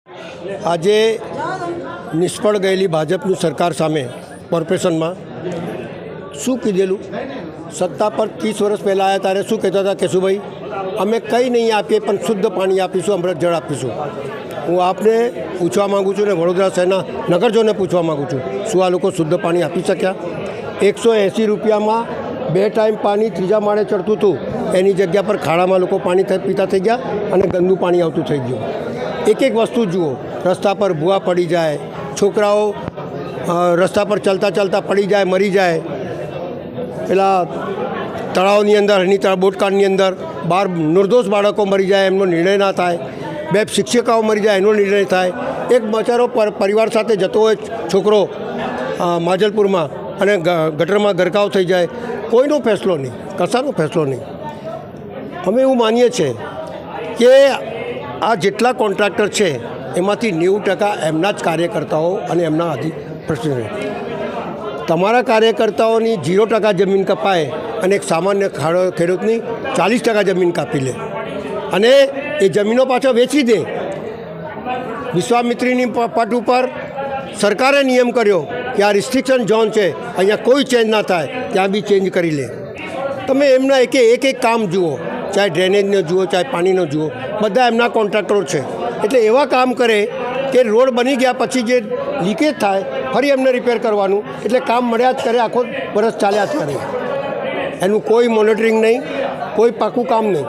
આજે નિષ્ફળ ગયેલી ભાજપની સરકાર સામે કોર્પોરેશનમાં શું કીધેલું? સત્તા પર 30 વર્ષ પહેલાં આવ્યા ત્યારે શું કહેતા હતા કેશુભાઈ, અમે કંઈ નહીં આપીએ પણ શુદ્ધ પાણી આપીશું, અમૃત જળ આપીશું. હું આપને પૂછવા માગું છું ને વડોદરા શહેરના નગરજનોને પૂછવા માગું છું, શું આ લોકો શુદ્ધ પાણી આપી શક્યા? 180 રૂપિયામાં 2 ટાઈમ પાણી ત્રીજા માળે ચડતું હતું, એની જગ્યા પર ખાડામાં લોકો પાણી પીતા થઈ ગયા અને ગંદુ પાણી આવતું થઈ ગયું. એક વસ્તુ જુઓ, રસ્તા પર ભૂવા પડી જાય, છોકરાઓ રસ્તા પર ચાલતા ચાલતા પડી જાય, મરી જાય. પેલા તળાવની અંદર, બોટકાળની અંદર બાર નિર્દોષ બાળકો મરી જાય, એમનો નિર્ણય ના થાય. 2 શિક્ષિકાઓ મરી જાય, એનો નિર્ણય થાય. એક બચારો પરિવાર સાથે જતો હોય છોકરો માજલપુરમાં અને ગટરમાં ગરકાવ થઈ જાય, કોઈનો ફેસલો નહીં, કશાનો ફેસલો નહીં. અમે એવું માનીએ છીએ કે આ જેટલા કોન્ટ્રાક્ટર છે એમાંથી 90% એમના જ કાર્યકર્તાઓ અને એમના પ્રશ્નો. તમારા કાર્યકર્તાઓની 0% જમીન કપાય અને એક સામાન્ય ખેડૂતની 40% જમીન કાપી લે અને એ જમીનો પાછા વેચી દે. વિશ્વામિત્રીની પટ ઉપર સરકારે નિયમ કર્યો કે આ રિસ્ટ્રિક્શન ઝોન છે, અહીંયા કોઈ ચેન્જ ના થાય, ત્યાં બી ચેન્જ કરી લે. તમે એમના એક કામ જુઓ, ચાહે ડ્રેનેજનો જુઓ, ચાહે પાણીનો જુઓ, બધા એમના કોન્ટ્રાક્ટરો છે. એટલે એવા કામ કરે કે રોડ બની ગયા પછી જે લીકેજ થાય ફરી એમને રિપેર કરવાનું, એટલે કામ મળ્યા જ કરે, આખો વર્ષ ચાલ્યા જ કરે. એનું કોઈ મોનિટરિંગ નહીં, કોઈ પાકું કામ નહીં.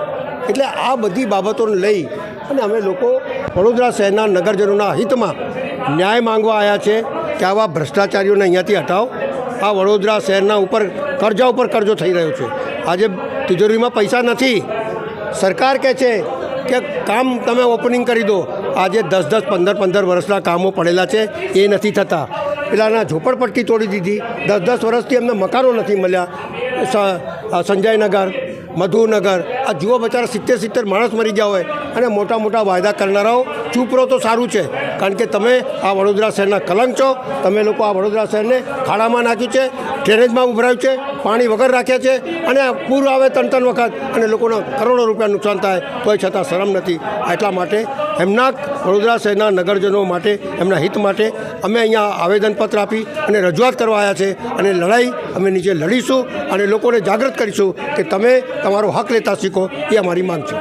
એટલે આ બધી બાબતોને લઈ અને અમે લોકો વડોદરા શહેરના નગરજનોના હિતમાં ન્યાય માંગવા આવ્યા છે કે આવા ભ્રષ્ટાચારીઓને અહીંયાથી હટાવો. આ વડોદરા શહેરના ઉપર કરજા ઉપર કરજો થઈ રહ્યો છે. આજે તિજોરીમાં પૈસા નથી, સરકાર કહે છે કે કામ તમે ઓપનિંગ કરી દો. આજે 10-10, 15-15 વર્ષના કામો પડેલા છે, એ નથી થતા. પેલાના ઝોપડપટ્ટી તોડી દીધી, 10-10 વર્ષથી એમને મકાનો નથી મળ્યા. સંજયનગર, મધુનગર, આ જુઓ બચારા 70 માણસ મરી ગયા હોય અને મોટા મોટા વાયદા કરનારાઓ ચૂપ રહો તો સારું છે. કારણ કે તમે આ વડોદરા શહેરના કલંક છો. તમે લોકો આ વડોદરા શહેરને ખાડામાં નાખ્યું છે, ડ્રેનેજમાં ઉભરાયું છે, પાણી વગર રાખ્યા છે અને પૂર આવે 3 વખત અને લોકોને કરોડો રૂપિયા નુકસાન થાય તોય છતાં શરમ નથી. એટલા માટે એમના વડોદરા શહેરના નગરજનો માટે, એમના હિત માટે અમે અહીંયા આવેદનપત્ર આપી અને રજૂઆત કરવા આવ્યા છે. અને લડાઈ અમે નીચે લડીશું અને લોકોને જાગૃત કરીશું કે તમે તમારો હક લેતા શીખો, એ અમારી માંગ છે.